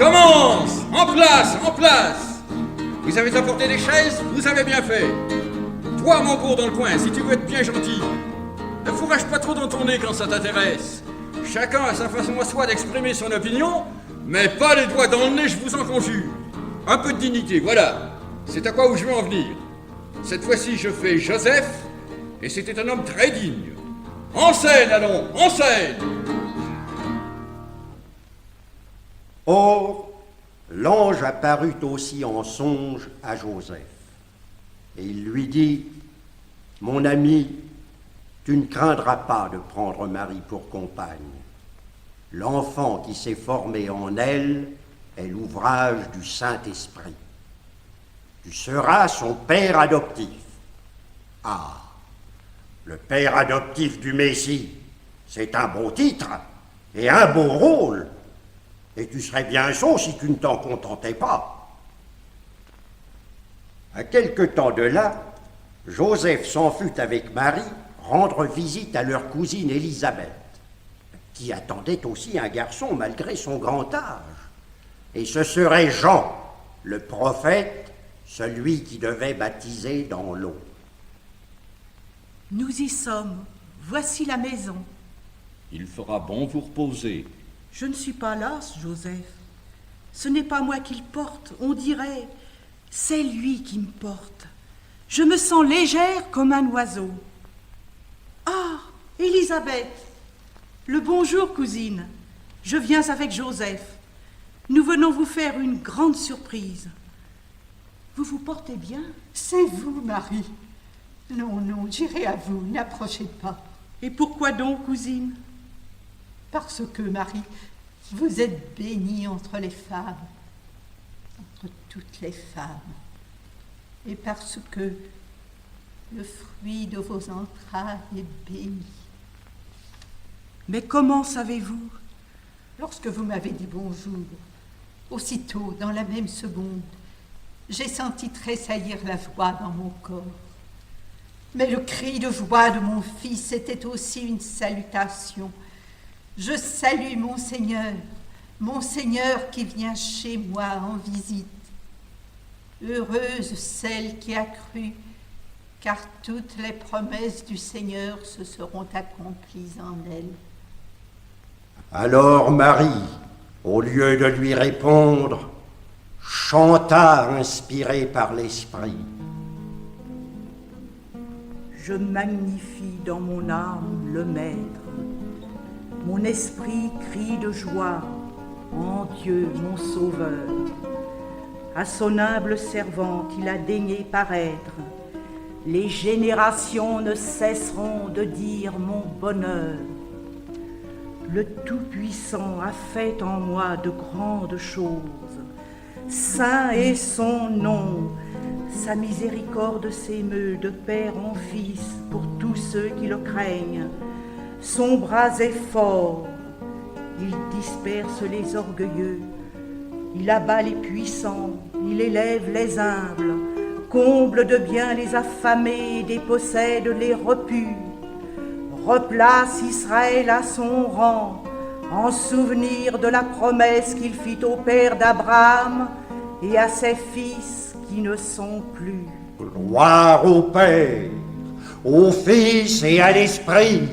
commence! En place, en place! Vous avez apporté des chaises, vous avez bien fait. Toi, mon beau dans le coin, si tu veux être bien gentil, ne fourrage pas trop dans ton nez quand ça t'intéresse. Chacun a sa façon à soi d'exprimer son opinion, mais pas les doigts dans le nez, je vous en conjure. Un peu de dignité, voilà. C'est à quoi où je veux en venir. Cette fois-ci, je fais Joseph, et c'était un homme très digne. En scène, allons, en scène! Or, l'ange apparut aussi en songe à Joseph. Et il lui dit, « Mon ami, tu ne craindras pas de prendre Marie pour compagne. L'enfant qui s'est formé en elle est l'ouvrage du Saint-Esprit. Tu seras son père adoptif. » Ah, le père adoptif du Messie, c'est un beau titre et un beau rôle. Et tu serais bien sot si tu ne t'en contentais pas. À quelque temps de là, Joseph s'en fut avec Marie rendre visite à leur cousine Élisabeth, qui attendait aussi un garçon malgré son grand âge. Et ce serait Jean, le prophète, celui qui devait baptiser dans l'eau. Nous y sommes. Voici la maison. Il fera bon vous reposer. Je ne suis pas lasse, Joseph. Ce n'est pas moi qui le porte, on dirait. C'est lui qui me porte. Je me sens légère comme un oiseau. Ah, Élisabeth. Le bonjour, cousine. Je viens avec Joseph. Nous venons vous faire une grande surprise. Vous vous portez bien? C'est vous, Marie. Non, non, j'irai à vous, n'approchez pas. Et pourquoi donc, cousine? Parce que, Marie, vous êtes bénie entre les femmes, entre toutes les femmes. Et parce que le fruit de vos entrailles est béni. Mais comment savez-vous? Lorsque vous m'avez dit bonjour, aussitôt, dans la même seconde, j'ai senti tressaillir la joie dans mon corps. Mais le cri de joie de mon fils était aussi une salutation. Je salue mon Seigneur qui vient chez moi en visite. Heureuse celle qui a cru, car toutes les promesses du Seigneur se seront accomplies en elle. Alors Marie, au lieu de lui répondre, chanta inspirée par l'Esprit. Je magnifie dans mon âme le Maître. Mon esprit crie de joie en Dieu mon Sauveur. À son humble servante il a daigné paraître. Les générations ne cesseront de dire mon bonheur. Le Tout-Puissant a fait en moi de grandes choses. Saint est son nom. Sa miséricorde s'émeut de père en fils pour tous ceux qui le craignent. Son bras est fort, il disperse les orgueilleux, il abat les puissants, il élève les humbles, comble de bien les affamés, dépossède les repus, replace Israël à son rang, en souvenir de la promesse qu'il fit au père d'Abraham et à ses fils qui ne sont plus. Gloire au Père, au Fils et à l'Esprit,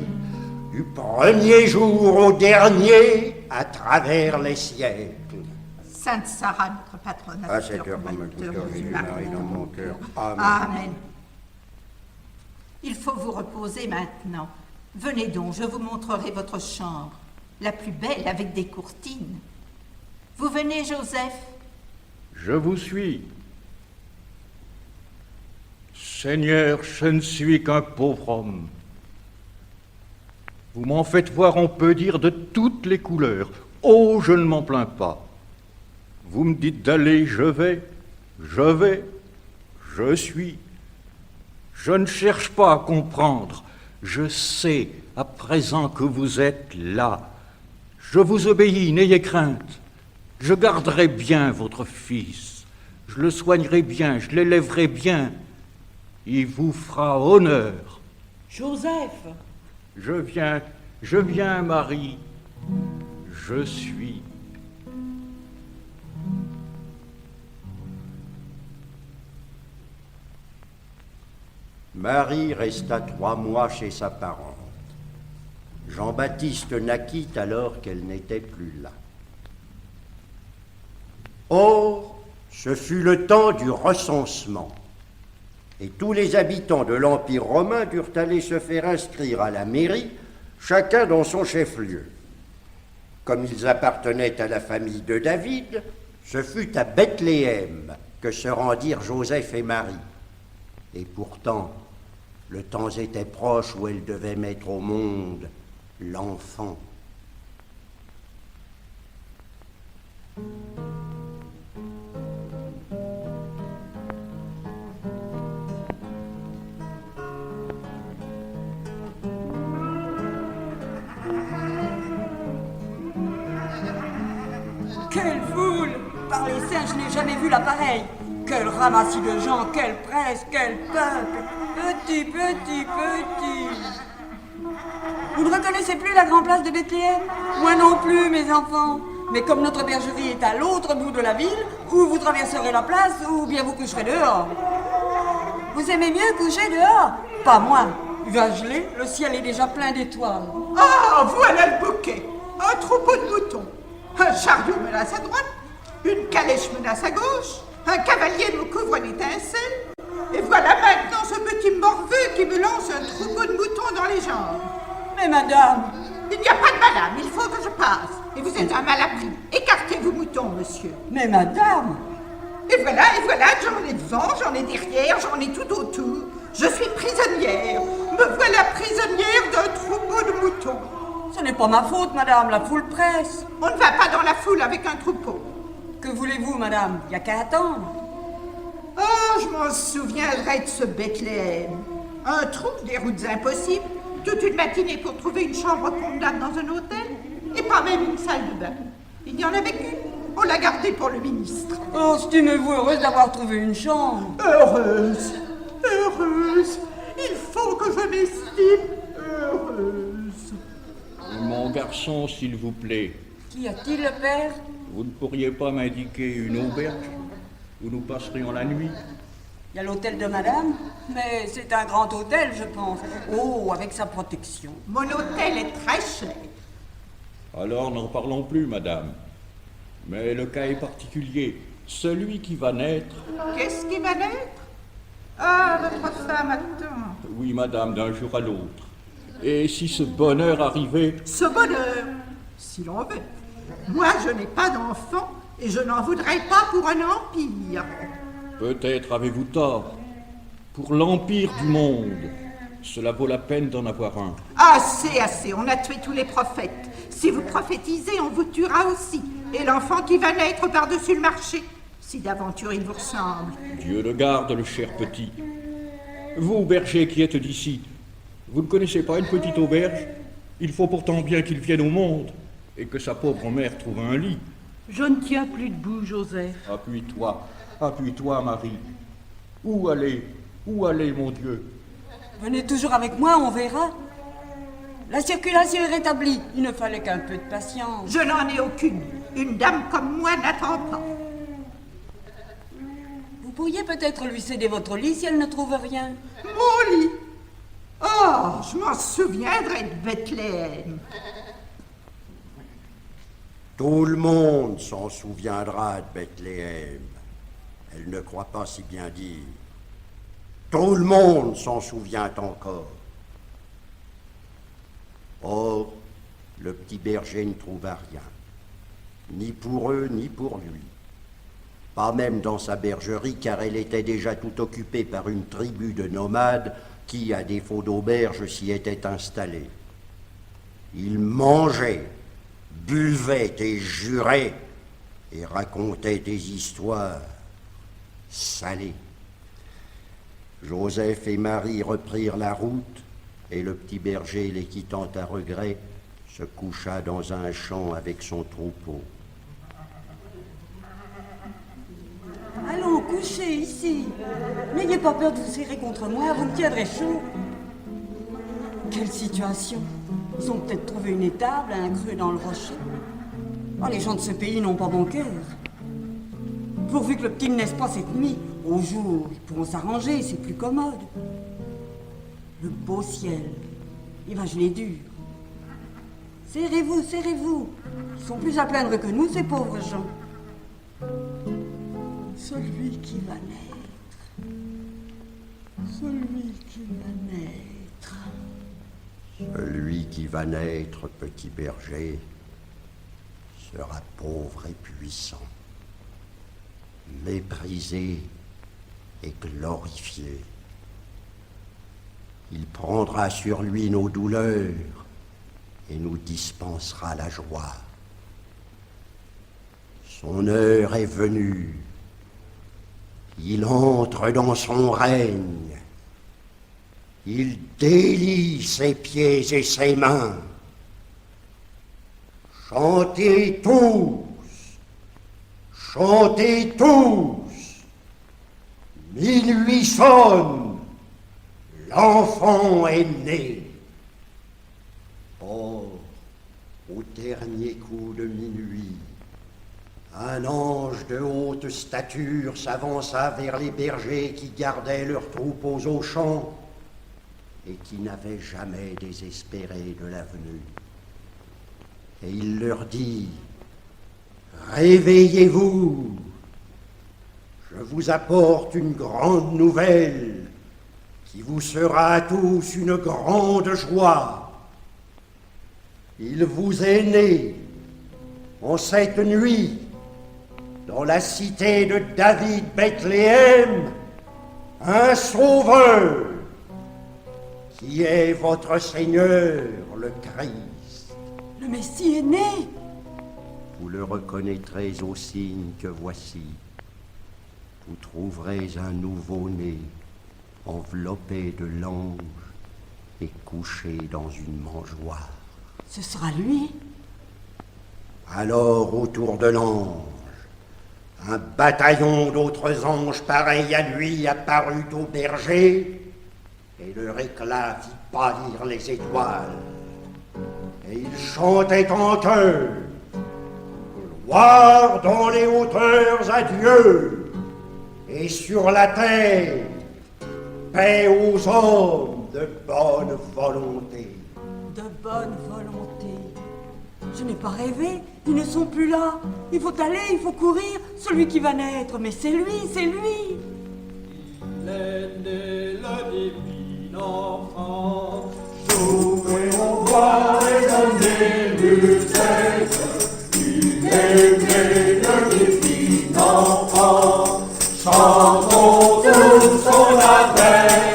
du premier jour au dernier, à travers les siècles. Sainte Sarah, notre patronne, À cette heure, comme le cœur, Jésus, Marie, dans mon cœur. Amen. Amen. Il faut vous reposer maintenant. Venez donc, je vous montrerai votre chambre, la plus belle avec des courtines. Vous venez, Joseph? Je vous suis. Seigneur, je ne suis qu'un pauvre homme. Vous m'en faites voir, on peut dire, de toutes les couleurs. Oh, je ne m'en plains pas. Vous me dites d'aller, je vais, je suis. Je ne cherche pas à comprendre. Je sais à présent que vous êtes là. Je vous obéis, n'ayez crainte. Je garderai bien votre fils. Je le soignerai bien, je l'élèverai bien. Il vous fera honneur. Joseph! Je viens, Marie. Je suis. Marie resta 3 mois chez sa parente. Jean-Baptiste naquit alors qu'elle n'était plus là. Or, ce fut le temps du recensement, et tous les habitants de l'Empire romain durent aller se faire inscrire à la mairie, chacun dans son chef-lieu. Comme ils appartenaient à la famille de David, ce fut à Bethléem que se rendirent Joseph et Marie. Et pourtant, le temps était proche où elle devait mettre au monde l'enfant. Quelle foule! Par les saints, je n'ai jamais vu la pareille. Quel ramassis de gens, quelle presse, quel peuple! Petit, petit, petit! Vous ne reconnaissez plus la grande place de Bethléem? Moi non plus, mes enfants. Mais comme notre bergerie est à l'autre bout de la ville, ou vous traverserez la place, ou bien vous coucherez dehors. Vous aimez mieux coucher dehors? Pas moi. Il va geler, le ciel est déjà plein d'étoiles. Ah, voilà le bouquet. Un troupeau de moutons. Un chariot menace à droite, une calèche menace à gauche, un cavalier me couvre une étincelle, et voilà maintenant ce petit morveux qui me lance un troupeau de moutons dans les jambes. Mais madame... Il n'y a pas de madame, il faut que je passe. Et vous êtes un malappris. Écartez-vous, moutons, monsieur. Mais madame... Et voilà, j'en ai devant, j'en ai derrière, j'en ai tout autour. Je suis prisonnière. Me voilà prisonnière d'un troupeau de moutons. Ce n'est pas ma faute, madame, la foule presse. On ne va pas dans la foule avec un troupeau. Que voulez-vous, madame? Il n'y a qu'à attendre. Oh, je m'en souviendrai de ce Bethléem. Un trou, des routes impossibles, toute une matinée pour trouver une chambre convenable dans un hôtel, et pas même une salle de bain. Il n'y en avait qu'une. On l'a gardée pour le ministre. Oh, estimez-vous heureuse d'avoir trouvé une chambre? Heureuse, heureuse. Il faut que je m'estime heureuse. Mon garçon, s'il vous plaît, Qu'y a-t-il, le père? vous ne pourriez pas m'indiquer une auberge où nous passerions la nuit? Il y a l'hôtel de madame, mais c'est un grand hôtel, je pense. Oh, avec sa protection. Mon hôtel est très cher. Alors n'en parlons plus, madame. Mais le cas est particulier. Celui qui va naître... Qu'est-ce qui va naître? Ah, votre femme attend. Oui, madame, d'un jour à l'autre. Et si ce bonheur arrivait... Ce bonheur, si l'on veut. Moi, je n'ai pas d'enfant et je n'en voudrais pas pour un empire. Peut-être avez-vous tort. Pour l'empire du monde, cela vaut la peine d'en avoir un. Assez, assez, on a tué tous les prophètes. Si vous prophétisez, on vous tuera aussi. Et l'enfant qui va naître par-dessus le marché, si d'aventure il vous ressemble. Dieu le garde, le cher petit. Vous, berger qui êtes d'ici, vous ne connaissez pas une petite auberge? Il faut pourtant bien qu'il vienne au monde et que sa pauvre mère trouve un lit. Je ne tiens plus debout, Joseph. Appuie-toi, Marie. Où aller, mon Dieu? Venez toujours avec moi, on verra. La circulation est rétablie. Il ne fallait qu'un peu de patience. Je n'en ai aucune. Une dame comme moi n'attend pas. Vous pourriez peut-être lui céder votre lit si elle ne trouve rien. Mon lit. Oh, je m'en souviendrai de Bethléem. Tout le monde s'en souviendra de Bethléem. Elle ne croit pas si bien dire. Tout le monde s'en souvient encore. Or, le petit berger ne trouva rien, ni pour eux, ni pour lui. Pas même dans sa bergerie, car elle était déjà tout occupée par une tribu de nomades qui, à défaut d'auberge, s'y étaient installés. Ils mangeaient, buvaient et juraient, et racontaient des histoires salées. Joseph et Marie reprirent la route, et le petit berger, les quittant à regret, se coucha dans un champ avec son troupeau. Allons, couchez ici. N'ayez pas peur de vous serrer contre moi, vous me tiendrez chaud. Quelle situation! Ils ont peut-être trouvé une étable, un creux dans le rocher. Oh, les gens de ce pays n'ont pas bon cœur. Pourvu que le petit ne naisse pas cette nuit, au jour, ils pourront s'arranger, c'est plus commode. Le beau ciel. Imaginez dur. Serrez-vous, serrez-vous. Ils sont plus à plaindre que nous, ces pauvres gens. Celui qui va naître. Celui qui va naître. Celui qui va naître, petit berger, sera pauvre et puissant, méprisé et glorifié. Il prendra sur lui nos douleurs et nous dispensera la joie. Son heure est venue. Il entre dans son règne. Il délie ses pieds et ses mains. Chantez tous, chantez tous. Minuit sonne, l'enfant est né. Or, au dernier coup de minuit, un ange de haute stature s'avança vers les bergers qui gardaient leurs troupeaux aux champs et qui n'avaient jamais désespéré de l'avenir. Et il leur dit, « Réveillez-vous, je vous apporte une grande nouvelle qui vous sera à tous une grande joie. Il vous est né, en cette nuit, dans la cité de David Bethléem, un sauveur, qui est votre Seigneur, le Christ. Le Messie est né. Vous le reconnaîtrez au signe que voici. Vous trouverez un nouveau-né, enveloppé de lange et couché dans une mangeoire. Ce sera lui. Alors, autour de l'ange, un bataillon d'autres anges pareils à lui apparut au berger, et leur éclat fit pâlir les étoiles. Et ils chantaient en chœur, gloire dans les hauteurs à Dieu, et sur la terre, paix aux hommes de bonne volonté. De bonne volonté. Je n'ai pas rêvé, ils ne sont plus là. Il faut aller, il faut courir. Celui qui va naître, mais c'est lui, c'est lui. Il est né le divin enfant. Jouez, on voit résonner musette. Il est né le divin enfant. Chantons tous son appel.